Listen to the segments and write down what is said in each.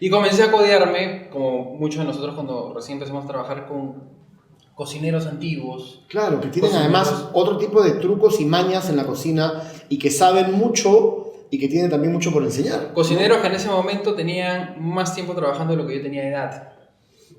Y comencé a codearme, como muchos de nosotros cuando recién empezamos a trabajar, con cocineros antiguos. Claro, que tienen además otro tipo de trucos y mañas en la cocina y que saben mucho y que tienen también mucho por enseñar. Cocineros que en ese momento tenían más tiempo trabajando de lo que yo tenía de edad.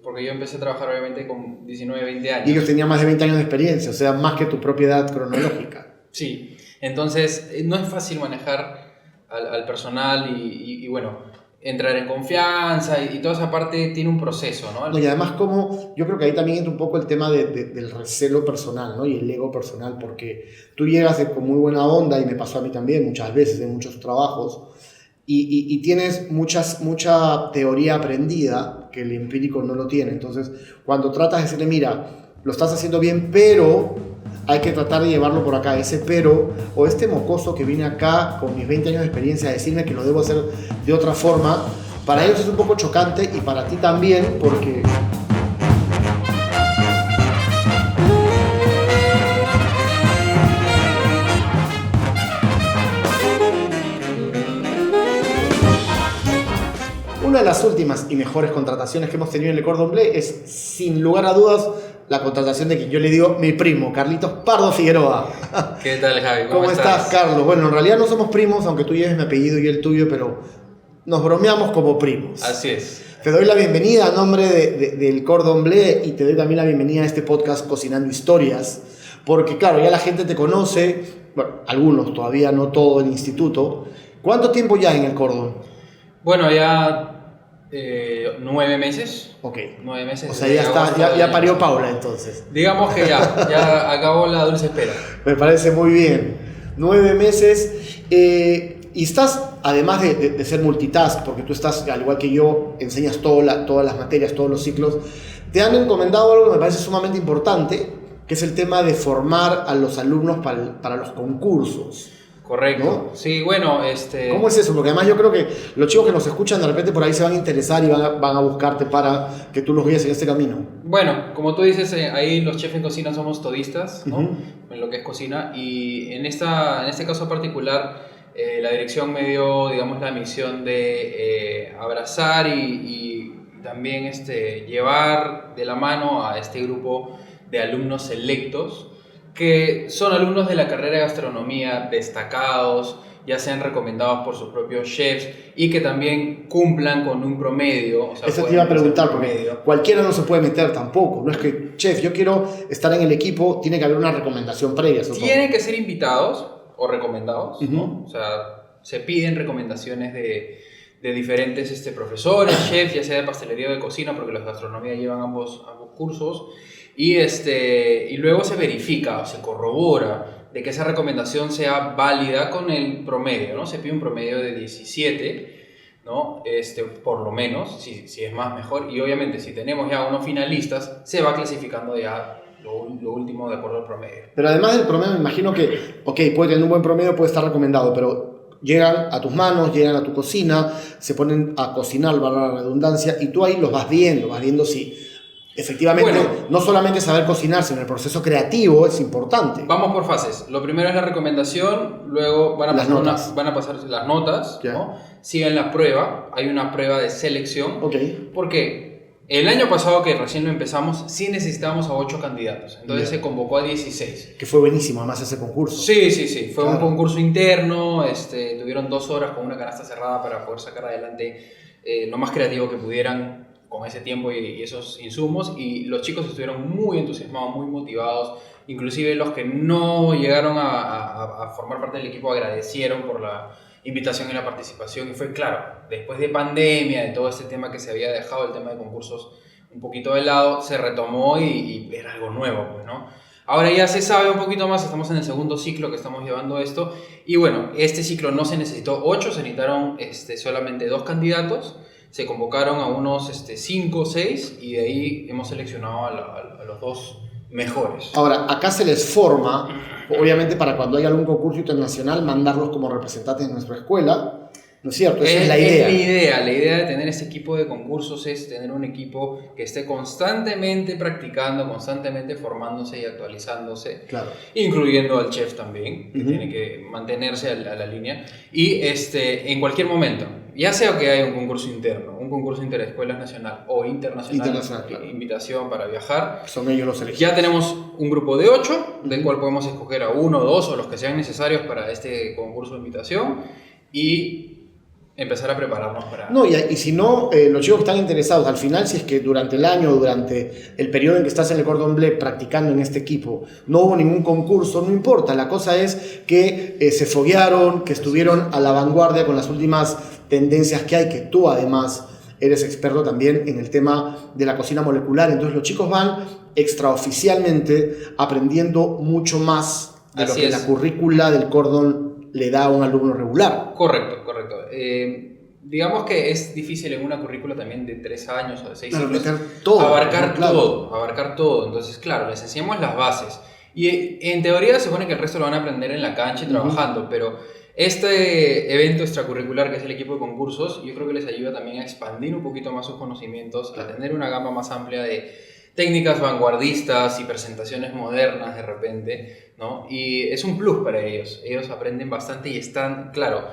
Porque yo empecé a trabajar obviamente con 19, 20 años. Y ellos tenían más de 20 años de experiencia, o sea, más que tu propia edad cronológica. Sí, entonces no es fácil manejar al personal y bueno, entrar en confianza y toda esa parte tiene un proceso, ¿no? No, y además como yo creo que ahí también entra un poco el tema del recelo personal, ¿no? Y el ego personal, porque tú llegas con muy buena onda, y me pasó a mí también muchas veces en muchos trabajos, y tienes mucha teoría aprendida que el empírico no lo tiene. Entonces, cuando tratas de decirle, mira, lo estás haciendo bien, pero hay que tratar de llevarlo por acá, ese pero, o este mocoso que viene acá con mis 20 años de experiencia a decirme que lo debo hacer de otra forma, para ellos es un poco chocante y para ti también, porque... Una de las últimas y mejores contrataciones que hemos tenido en Le Cordon Bleu es, sin lugar a dudas, la contratación de quien yo le digo mi primo, Carlitos Pardo Figueroa. ¿Qué tal, Javi? ¿Cómo estás, Carlos? Bueno, en realidad no somos primos, aunque tú lleves mi apellido y el tuyo, pero nos bromeamos como primos. Así es. Te doy la bienvenida a nombre del Cordon Bleu y te doy también la bienvenida a este podcast Cocinando Historias, porque claro, ya la gente te conoce, bueno, algunos, todavía no todo el instituto. ¿Cuánto tiempo ya en el Cordon? Bueno, ya 9 meses. Ok. 9 meses. O sea, ya está, ya parió Paula entonces. Digamos que ya acabó la dulce espera. Me parece muy bien. 9 meses. Y estás, además de ser multitask, porque tú estás, al igual que yo, enseñas todas las materias, todos los ciclos, te han encomendado algo que me parece sumamente importante, que es el tema de formar a los alumnos para los concursos. Correcto. ¿No? Sí, bueno, ¿Cómo es eso? Porque además yo creo que los chicos que nos escuchan de repente por ahí se van a interesar y van a buscarte para que tú los guíes en este camino. Bueno, como tú dices, ahí los chefs en cocina somos todistas, ¿no? Uh-huh. En lo que es cocina. Y en este caso particular, la dirección me dio, digamos, la misión de abrazar y también llevar de la mano a este grupo de alumnos selectos, que son alumnos de la carrera de gastronomía destacados, ya sean recomendados por sus propios chefs y que también cumplan con un promedio. O sea, eso te iba a preguntar, porque cualquiera no se puede meter tampoco. No es que, chef, yo quiero estar en el equipo, tiene que haber una recomendación previa. Tienen que ser invitados o recomendados, uh-huh. ¿no? O sea, se piden recomendaciones de diferentes profesores, chefs, ya sea de pastelería o de cocina, porque los de gastronomía llevan ambos cursos. Y luego se verifica o se corrobora de que esa recomendación sea válida con el promedio, ¿no? Se pide un promedio de 17, ¿no? Por lo menos, si es más, mejor. Y obviamente, si tenemos ya unos finalistas, se va clasificando ya lo último de acuerdo al promedio. Pero además del promedio, me imagino que, ok, puede tener un buen promedio, puede estar recomendado, pero llegan a tus manos, llegan a tu cocina, se ponen a cocinar, valga la redundancia, y tú ahí los vas viendo si... Efectivamente, bueno, no solamente saber cocinar, sino el proceso creativo es importante. Vamos por fases. Lo primero es la recomendación, luego van a pasarse las notas, ¿no? Siguen la prueba, hay una prueba de selección. Okay. Porque el año pasado que recién lo empezamos, sí necesitábamos a 8 candidatos, entonces se convocó a 16. Que fue buenísimo además ese concurso. Sí, fue un concurso interno, tuvieron 2 horas con una canasta cerrada para poder sacar adelante lo más creativo que pudieran con ese tiempo y esos insumos, y los chicos estuvieron muy entusiasmados, muy motivados, inclusive los que no llegaron a formar parte del equipo agradecieron por la invitación y la participación, y fue claro, después de pandemia, de todo este tema que se había dejado, el tema de concursos un poquito de lado, se retomó y era algo nuevo, pues, ¿no? Ahora ya se sabe un poquito más, estamos en el segundo ciclo que estamos llevando esto, y bueno, este ciclo no se necesitó 8, se necesitaron solamente 2 candidatos. Se convocaron a unos 5 o 6 y de ahí hemos seleccionado a los 2 mejores. Ahora, acá se les forma, obviamente para cuando haya algún concurso internacional, mandarlos como representantes de nuestra escuela, ¿no es cierto? Esa es la idea. La idea de tener este equipo de concursos es tener un equipo que esté constantemente practicando, constantemente formándose y actualizándose, claro, incluyendo al chef también, que tiene que mantenerse a la línea, y en cualquier momento. ya sea que haya un concurso interno, un concurso interescuelas nacional o internacional, claro. invitación para viajar, Son ellos los elegidos. ya tenemos un grupo de 8, del cual podemos escoger a 1, 2 o los que sean necesarios para este concurso de invitación y empezar a prepararnos para... No, y si no, los chicos que están interesados, al final, si es que durante el año, durante el periodo en que estás en el Cordon Bleu practicando en este equipo, no hubo ningún concurso, no importa, la cosa es que se foguearon, que estuvieron a la vanguardia con las últimas tendencias que hay, que tú además eres experto también en el tema de la cocina molecular, entonces los chicos van extraoficialmente aprendiendo mucho más de lo que la currícula del Cordon le da a un alumno regular. Correcto. Digamos que es difícil en una currícula también de 3 años o de 6 años abarcar todo. Entonces, claro, les enseñamos las bases. Y en teoría se supone que el resto lo van a aprender en la cancha y trabajando, pero este evento extracurricular que es el equipo de concursos, yo creo que les ayuda también a expandir un poquito más sus conocimientos, a tener una gama más amplia de técnicas vanguardistas y presentaciones modernas de repente, ¿no? Y es un plus para ellos. Ellos aprenden bastante y están, claro,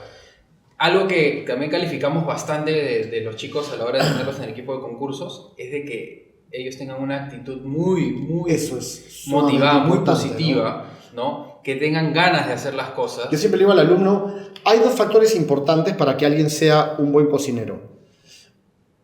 algo que también calificamos bastante de los chicos a la hora de tenerlos en el equipo de concursos es de que ellos tengan una actitud muy Eso es motivada, muy positiva, ¿no? Que tengan ganas de hacer las cosas. Yo siempre le digo al alumno, hay 2 factores importantes para que alguien sea un buen cocinero.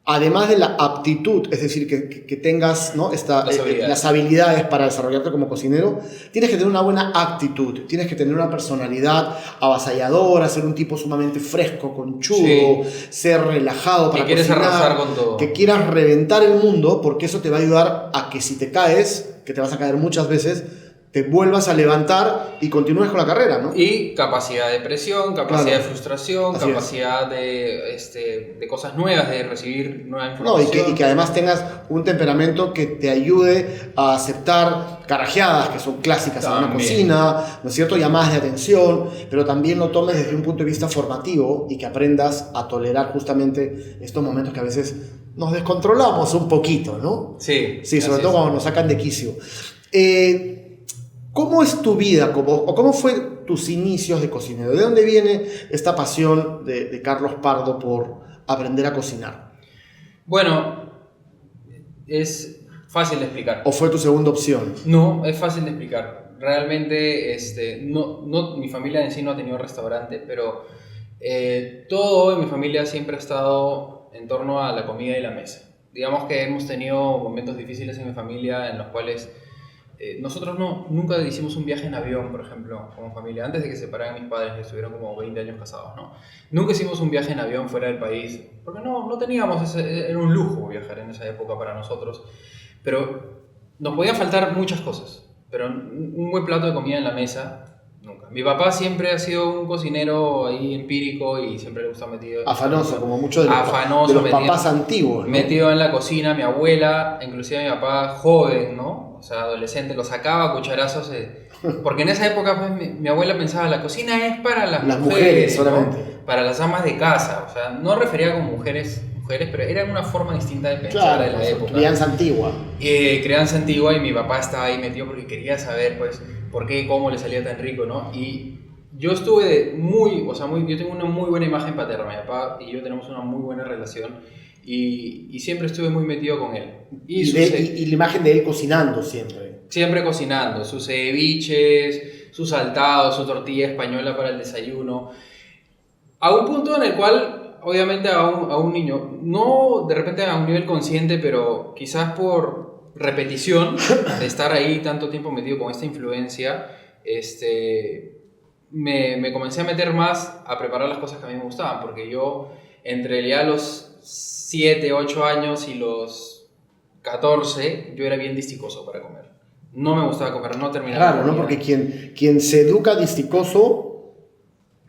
Además de la aptitud, es decir, que tengas, ¿no? Las habilidades para desarrollarte como cocinero, tienes que tener una buena actitud, tienes que tener una personalidad avasalladora, ser un tipo sumamente fresco, conchudo, ser relajado para que quieres cocinar, arrasar con todo. que quieras reventar el mundo, porque eso te va a ayudar a que si te caes, que te vas a caer muchas veces, te vuelvas a levantar y continúes con la carrera, ¿no? Y capacidad de presión, capacidad de frustración, capacidad de cosas nuevas, de recibir nueva información. No, y que además tengas un temperamento que te ayude a aceptar carajeadas, que son clásicas en una cocina, ¿no es cierto? Llamadas de atención, pero también lo tomes desde un punto de vista formativo y que aprendas a tolerar justamente estos momentos que a veces nos descontrolamos un poquito, ¿no? Sí, sobre todo cuando nos sacan de quicio. ¿Cómo es tu vida o cómo fue tus inicios de cocinero? ¿De dónde viene esta pasión de Carlos Pardo por aprender a cocinar? Bueno, es fácil de explicar. ¿O fue tu segunda opción? No, es fácil de explicar. Realmente, mi familia en sí no ha tenido restaurante, pero todo en mi familia siempre ha estado en torno a la comida y la mesa. Digamos que hemos tenido momentos difíciles en mi familia en los cuales nosotros nunca hicimos un viaje en avión, por ejemplo, como familia. Antes de que se separaran mis padres, que estuvieron como 20 años casados, ¿no? Nunca hicimos un viaje en avión fuera del país, porque no teníamos, era un lujo viajar en esa época para nosotros. Pero nos podían faltar muchas cosas, pero un buen plato de comida en la mesa, nunca. Mi papá siempre ha sido un cocinero ahí empírico y siempre le gusta metido... Afanoso, como muchos de los papás antiguos, ¿no? Metido en la cocina, mi abuela, inclusive mi papá joven, ¿no? O sea, adolescente, lo sacaba a cucharazos, porque en esa época pues, mi abuela pensaba, la cocina es para las mujeres solamente, ¿no? Para las amas de casa, o sea, no refería con mujeres, pero era una forma distinta de pensar de la época. Crianza antigua. Crianza antigua, y mi papá estaba ahí metido porque quería saber, pues, por qué y cómo le salía tan rico, ¿no? Y yo estuve yo tengo una muy buena imagen paterna, mi papá y yo tenemos una muy buena relación. Y siempre estuve muy metido con él. Y la imagen de él cocinando siempre. Siempre cocinando, sus ceviches, sus saltados, su tortilla española para el desayuno. A un punto en el cual, obviamente, a un niño, no de repente a un nivel consciente, pero quizás por repetición, de estar ahí tanto tiempo metido con esta influencia, me comencé a meter más a preparar las cosas que a mí me gustaban, porque yo, entre ya los 7, 8 años y los 14, yo era bien disticoso para comer. No me gustaba comer, no terminaba. Claro, ¿no? Porque quien se educa disticoso,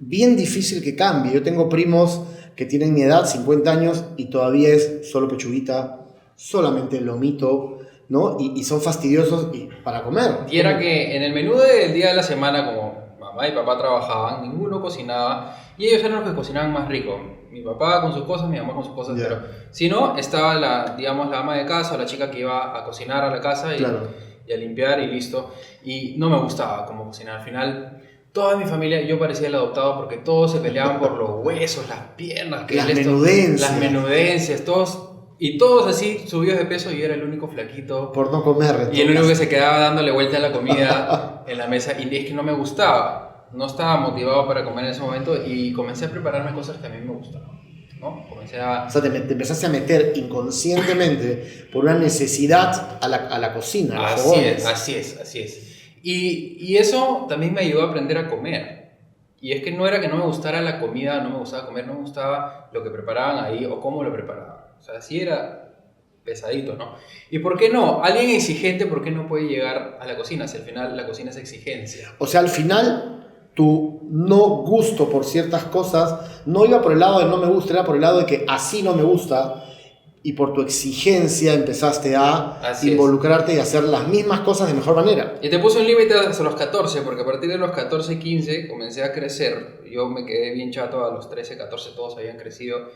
bien difícil que cambie. Yo tengo primos que tienen mi edad, 50 años, y todavía es solo pechuguita, solamente lomito, ¿no? Y son fastidiosos para comer. Y era que en el menú del día de la semana, como mamá y papá trabajaban, ninguno cocinaba, y ellos eran los que cocinaban más rico. Mi papá con sus cosas, mi mamá con sus cosas, pero si no, estaba la ama de casa o la chica que iba a cocinar a la casa y a limpiar y listo. Y no me gustaba como cocinar. Al final Toda mi familia, yo parecía el adoptado porque todos se peleaban por los huesos, las piernas, Las menudencias. las menudencias, todos, y todos así subidos de peso y yo era el único flaquito. Por no comer. Y el único que se quedaba dándole vuelta a la comida en la mesa, y es que no me gustaba, no estaba motivado para comer en ese momento y comencé a prepararme cosas que a mí me gustaban, ¿no? Comencé a... O sea, te empezaste a meter inconscientemente por una necesidad a la cocina, a los Así fogones. es, así es, así es. Y eso también me ayudó a aprender a comer. Y es que no era que no me gustara la comida, no me gustaba comer, no me gustaba lo que preparaban ahí o cómo lo preparaban. O sea, sí era pesadito, ¿no? ¿Y por qué no? Alguien exigente, ¿por qué no puede llegar a la cocina? Si al final la cocina es exigencia. O sea, al final, tu no gusto por ciertas cosas no iba por el lado de no me gusta, era por el lado de que así no me gusta, y por tu exigencia empezaste a Así involucrarte y hacer las mismas cosas de mejor manera. Y te puse un límite hasta los 14, porque a partir de los 14, 15 comencé a crecer. Yo me quedé bien chato a los 13, 14, todos habían crecido.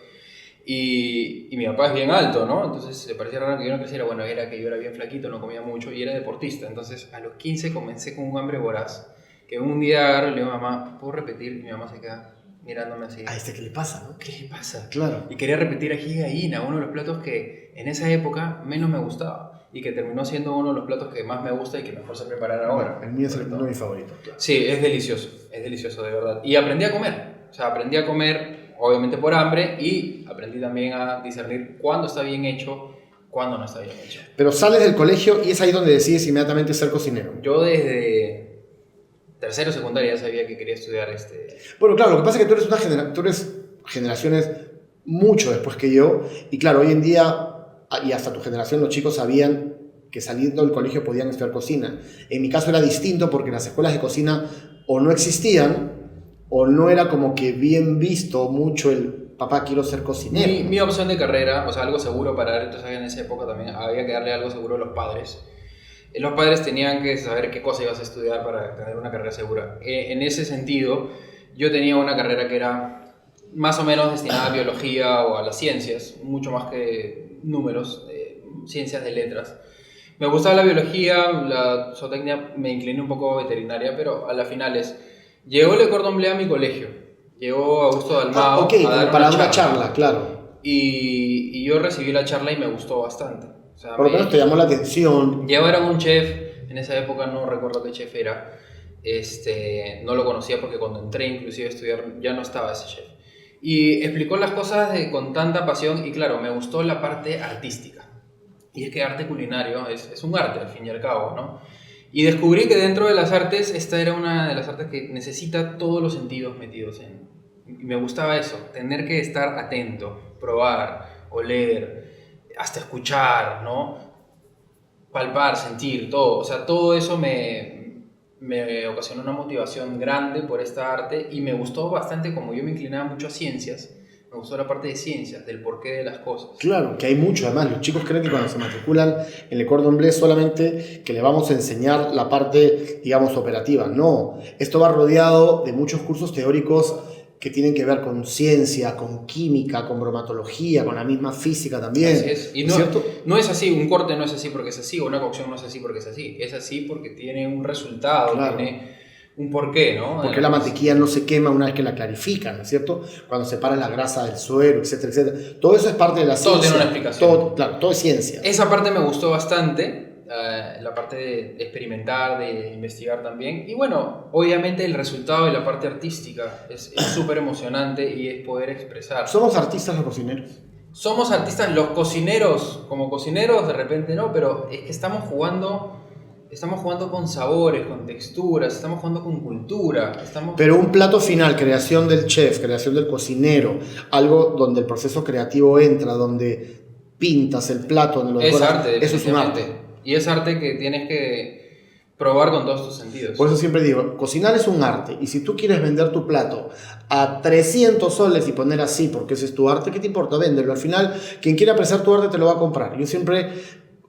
Y mi papá es bien alto, ¿no? Entonces le parecía raro que yo no creciera. Bueno, era que yo era bien flaquito, no comía mucho y era deportista. Entonces a los 15 comencé con un hambre voraz. Que un día agarro y le digo a mamá, ¿puedo repetir? Y mi mamá se queda mirándome así. A este, ¿qué le pasa, no? ¿Qué le pasa? Claro. Y quería repetir ají de gallina, uno de los platos que en esa época menos me gustaba. Y que terminó siendo uno de los platos que más me gusta y que mejor sé preparar ahora. Bueno, el mío es uno de mis favoritos. Claro. Sí, es delicioso de verdad. Y aprendí a comer. O sea, aprendí a comer obviamente por hambre y aprendí también a discernir cuándo está bien hecho, cuándo no está bien hecho. Pero sales del colegio y es ahí donde decides inmediatamente ser cocinero. Yo desde tercero secundaria ya sabía que quería estudiar Bueno, claro, lo que pasa es que tú eres generaciones mucho después que yo, y claro, hoy en día, y hasta tu generación, los chicos sabían que saliendo del colegio podían estudiar cocina. En mi caso era distinto porque las escuelas de cocina o no existían, o no era como que bien visto mucho el papá quiero ser cocinero. Mi opción de carrera, o sea, algo seguro para dar, entonces en esa época también había que darle algo seguro a los padres. Los padres tenían que saber qué cosa ibas a estudiar para tener una carrera segura. En ese sentido, yo tenía una carrera que era más o menos destinada a biología o a las ciencias, mucho más que números, ciencias de letras. Me gustaba la biología, la zootecnia, me incliné un poco a veterinaria, pero a las finales llegó Le Cordon Bleu a mi colegio. Llegó Augusto Dalmau Ok, a dar para una charla, claro. y yo recibí la charla y me gustó bastante. O sea, Por lo menos te llamó la atención. llevaron un chef, en esa época no recuerdo qué chef era, no lo conocía porque cuando entré inclusive a estudiar ya no estaba ese chef. Y explicó las cosas con tanta pasión y claro, me gustó la parte artística. Y es que arte culinario es un arte al fin y al cabo, ¿no? Y descubrí que dentro de las artes, esta era una de las artes que necesita todos los sentidos metidos en. Y me gustaba eso, tener que estar atento, probar, oler, hasta escuchar, ¿no? Palpar, sentir, todo. O sea, todo eso me ocasionó una motivación grande por esta arte y me gustó bastante, como yo me inclinaba mucho a ciencias, me gustó la parte de ciencias, del porqué de las cosas. Claro, que hay mucho. Además, los chicos creen que cuando se matriculan en Le Cordon Bleu solamente que le vamos a enseñar la parte, digamos, operativa. No, esto va rodeado de muchos cursos teóricos que tienen que ver con ciencia, con química, con bromatología, con la misma física también. Así es. Y no es así, un corte no es así porque es así, o una cocción no es así porque es así. Es así porque tiene un resultado, Claro. tiene un porqué, ¿no? Porque la mantequilla no se quema una vez que la clarifican, ¿no es cierto? Cuando separa la grasa del suero, etcétera, etcétera. Todo eso es parte de la ciencia. Todo tiene una explicación. Todo, claro, todo es ciencia. Esa parte me gustó bastante, la parte de experimentar, de investigar también. Y bueno, obviamente el resultado de la parte artística es súper emocionante y es poder expresar. Somos artistas los cocineros. Somos artistas, los cocineros, como cocineros de repente no, pero es que estamos jugando con sabores, con texturas, estamos jugando con cultura. Pero un plato final, creación del chef, creación del cocinero, algo donde el proceso creativo entra, donde pintas el plato, donde lo Es decoras, arte, eso es un arte. Y es arte que tienes que probar con todos tus sentidos. Por eso siempre digo, cocinar es un arte, y si tú quieres vender tu plato a 300 soles y poner así, porque ese es tu arte, ¿qué te importa? Véndelo. Al final, quien quiera apreciar tu arte te lo va a comprar. Yo siempre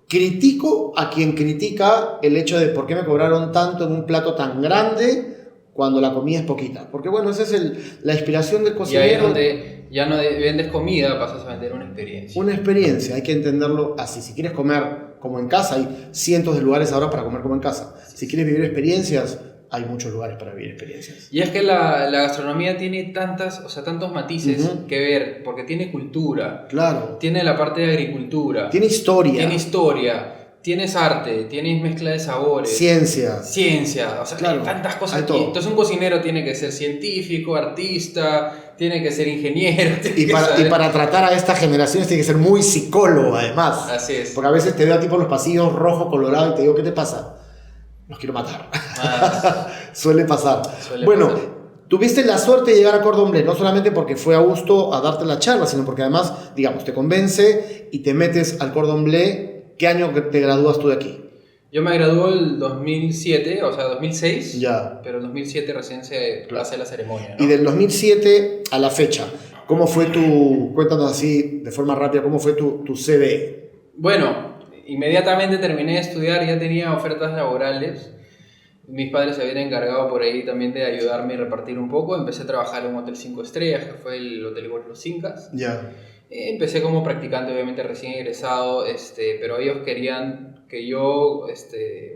critico a quien critica el hecho de por qué me cobraron tanto en un plato tan grande cuando la comida es poquita. Porque bueno, esa es la inspiración del Y cocinero. ahí es donde ya no vendes comida, pasas a vender una experiencia. Una experiencia, hay que entenderlo así. Si quieres comer como en casa, hay cientos de lugares ahora para comer como en casa. Si quieres vivir experiencias, hay muchos lugares para vivir experiencias. Y es que la gastronomía tiene tantos matices que ver, porque tiene cultura, Claro. tiene la parte de agricultura, Tiene historia. Tienes arte, tienes mezcla de sabores, Ciencia, o sea, claro, hay tantas cosas. hay todo. Entonces un cocinero tiene que ser científico, artista, tiene que ser ingeniero. Y para tratar a estas generaciones tiene que ser muy psicólogo además. Así es. Porque a veces te veo a ti por los pasillos rojo, colorado y te digo, ¿qué te pasa? Los quiero matar. Suele pasar. Tuviste la suerte de llegar a Cordon Bleu, no solamente porque fue Augusto a darte la charla, sino porque además, digamos, te convence y te metes al Cordon Bleu. ¿Qué año te gradúas tú de aquí? Yo me gradué el 2007, o sea, 2006, ya. Pero en 2007 recién se hace la ceremonia, ¿no? Y del 2007 a la fecha, ¿cómo fue cuéntanos así de forma rápida, cómo fue tu CV? Bueno, inmediatamente terminé de estudiar, ya tenía ofertas laborales. Mis padres se habían encargado por ahí también de ayudarme y repartir un poco. Empecé a trabajar en un hotel 5 estrellas, que fue el Hotel Los Incas. Ya. Empecé como practicante, obviamente recién egresado, pero ellos querían que yo,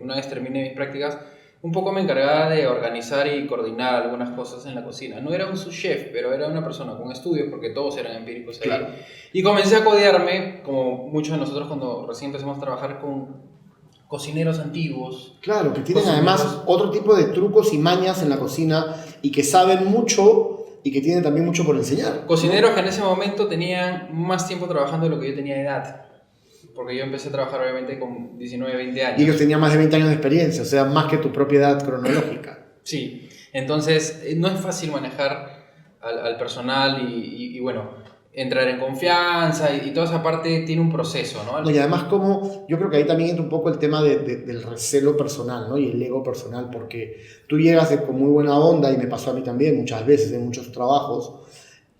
una vez termine mis prácticas, un poco me encargaba de organizar y coordinar algunas cosas en la cocina. No era un sous chef, pero era una persona con estudios, porque todos eran empíricos ahí. Claro. Y comencé a codearme, como muchos de nosotros cuando recién empezamos a trabajar con cocineros antiguos. Claro, que tienen además otro tipo de trucos y mañas en la cocina y que saben mucho y que tienen también mucho por enseñar. Cocineros que en ese momento tenían más tiempo trabajando de lo que yo tenía de edad. Porque yo empecé a trabajar obviamente con 19, 20 años. Y ellos tenían más de 20 años de experiencia, o sea, más que tu propia edad cronológica. Sí, entonces no es fácil manejar al personal y bueno, entrar en confianza y toda esa parte tiene un proceso, ¿no? Y además yo creo que ahí también entra un poco el tema del recelo personal, ¿no? Y el ego personal, porque tú llegas con muy buena onda, y me pasó a mí también muchas veces en muchos trabajos,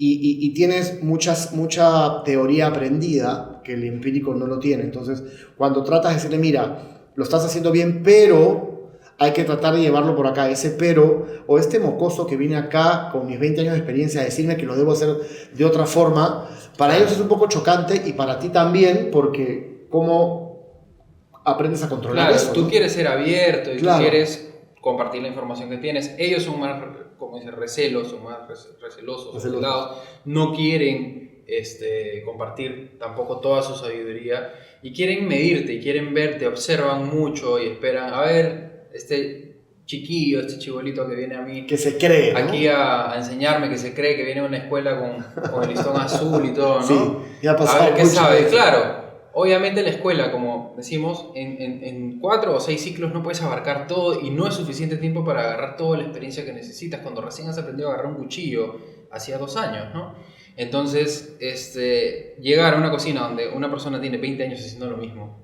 y tienes mucha teoría aprendida que el empírico no lo tiene. Entonces, cuando tratas de decirle, mira, lo estás haciendo bien, pero hay que tratar de llevarlo por acá, ese pero, o este mocoso que viene acá con mis 20 años de experiencia a decirme que lo debo hacer de otra forma, para ellos es un poco chocante y para ti también, porque ¿cómo aprendes a controlar eso? Tú ¿no? quieres ser abierto y tú quieres compartir la información que tienes. Ellos son más, como dice, recelosos, no quieren compartir tampoco toda su sabiduría y quieren medirte, y quieren verte, observan mucho y esperan, a ver, este chiquillo, este chibolito que viene a mí, que se cree, ¿no? Aquí a enseñarme, que se cree que viene a una escuela con el listón azul y todo, ¿no? Sí, ya ha pasado. A ver qué sabe, claro. Obviamente la escuela, como decimos, en 4 o 6 ciclos no puedes abarcar todo y no es suficiente tiempo para agarrar toda la experiencia que necesitas cuando recién has aprendido a agarrar un cuchillo hacía 2 años, ¿no? Entonces, llegar a una cocina donde una persona tiene 20 años haciendo lo mismo,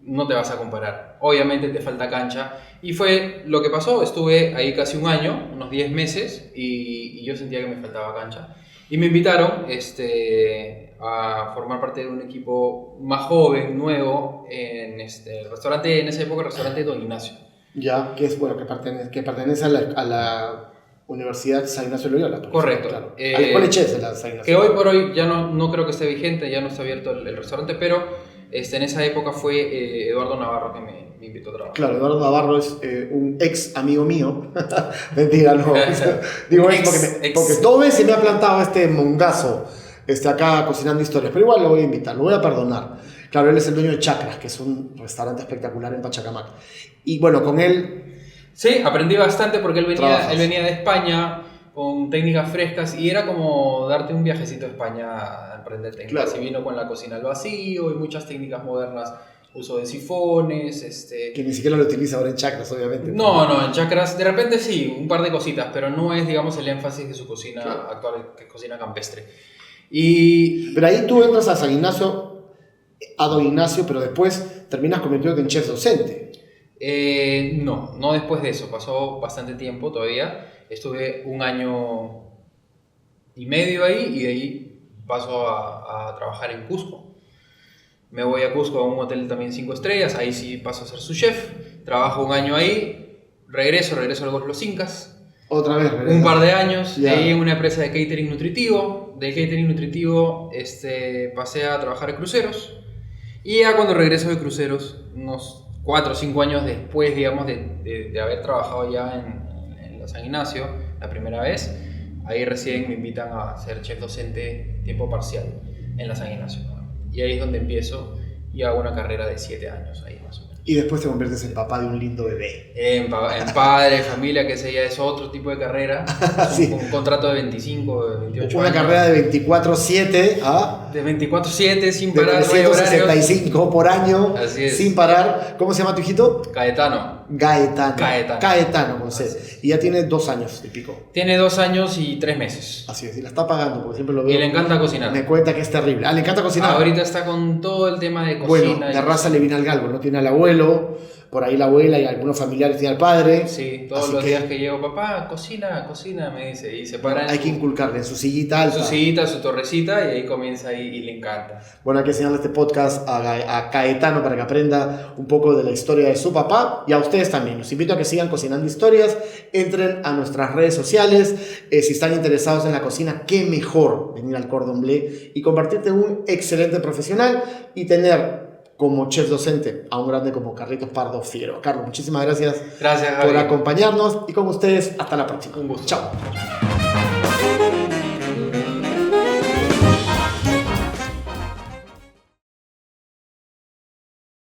no te vas a comparar. Obviamente te falta cancha. Y fue lo que pasó. Estuve ahí casi un año, unos 10 meses, y yo sentía que me faltaba cancha. Y me invitaron a formar parte de un equipo más joven, nuevo, en el restaurante, en esa época, el restaurante Don Ignacio. Ya, que es bueno, que pertenece a la Universidad San Ignacio de Loyola. Correcto. Claro. A la Escuela de Chefs de la San Ignacio. Que hoy por hoy ya no creo que esté vigente, ya no está abierto el restaurante, pero en esa época fue Eduardo Navarro que me invitó a trabajar. Claro, Eduardo Navarro es un ex amigo mío. Mentira, no. Digo porque 2 veces me ha plantado este mongazo acá cocinando historias, pero igual lo voy a invitar, lo voy a perdonar. Claro, él es el dueño de Chakras, que es un restaurante espectacular en Pachacamac. Y bueno, con él... Sí, aprendí bastante porque él venía de España con técnicas frescas y era como darte un viajecito a España a aprender técnicas. Claro. Y vino con la cocina al vacío y muchas técnicas modernas, uso de sifones. Que ni siquiera lo utiliza ahora en Chakras, obviamente. No, en Chakras de repente sí, un par de cositas, pero no es, digamos, el énfasis de su cocina actual, que es cocina campestre. Pero ahí tú entras a San Ignacio, a Don Ignacio, pero después terminas convirtiéndote en chef docente. No después de eso, pasó bastante tiempo todavía. Estuve 1 año y medio ahí y de ahí paso a trabajar en Cusco. Me voy a Cusco a un hotel también 5 estrellas, ahí sí paso a ser su chef. Trabajo 1 año ahí, regreso a Los Incas. Otra vez, ¿verdad? Un par de años, de ahí en una empresa de catering nutritivo. De catering nutritivo pasé a trabajar en cruceros. Y ya cuando regreso de cruceros, unos 4 o 5 años después, digamos, de haber trabajado ya en la San Ignacio, la primera vez, ahí recién me invitan a ser chef docente tiempo parcial en la San Ignacio, ¿no? Y ahí es donde empiezo y hago una carrera de 7 años ahí más o menos. Y después te conviertes en papá de un lindo bebé. En padre, familia, que ese ya es otro tipo de carrera. Sí. Un contrato de 25, de 28 Una años. carrera de 24/7 a... De 24/7, sin De parar, no hay horarios. 365 por año, Así es. sin parar. ¿Cómo se llama tu hijito? Caetano. Gaetano. Caetano. Caetano con C. Así es. Y ya tiene 2 años y pico. Tiene 2 años y 3 meses. Así es, y la está pagando, porque siempre lo veo. Y le encanta cocinar. Me cuenta que es terrible. Ah, le encanta cocinar. Ahorita está con todo el tema de Bueno, cocina. de raza le viene al galgo, no tiene al abuelo, por ahí la abuela y algunos familiares tiene al padre. Sí, todos Así los que días que llego, papá, cocina, me dice. Y se para hay que inculcarle en su sillita en alta. su sillita, su torrecita, y ahí comienza y le encanta. Bueno, hay que enseñarle este podcast a Caetano para que aprenda un poco de la historia de su papá y a ustedes también. Los invito a que sigan cocinando historias, entren a nuestras redes sociales. Si están interesados en la cocina, qué mejor venir al Cordon Bleu y convertirte en un excelente profesional y tener como chef docente a un grande como Carlitos Pardo Figueroa. Carlos, muchísimas gracias, Gracias, por Javi. acompañarnos y con ustedes hasta la próxima. Un gusto. Chao.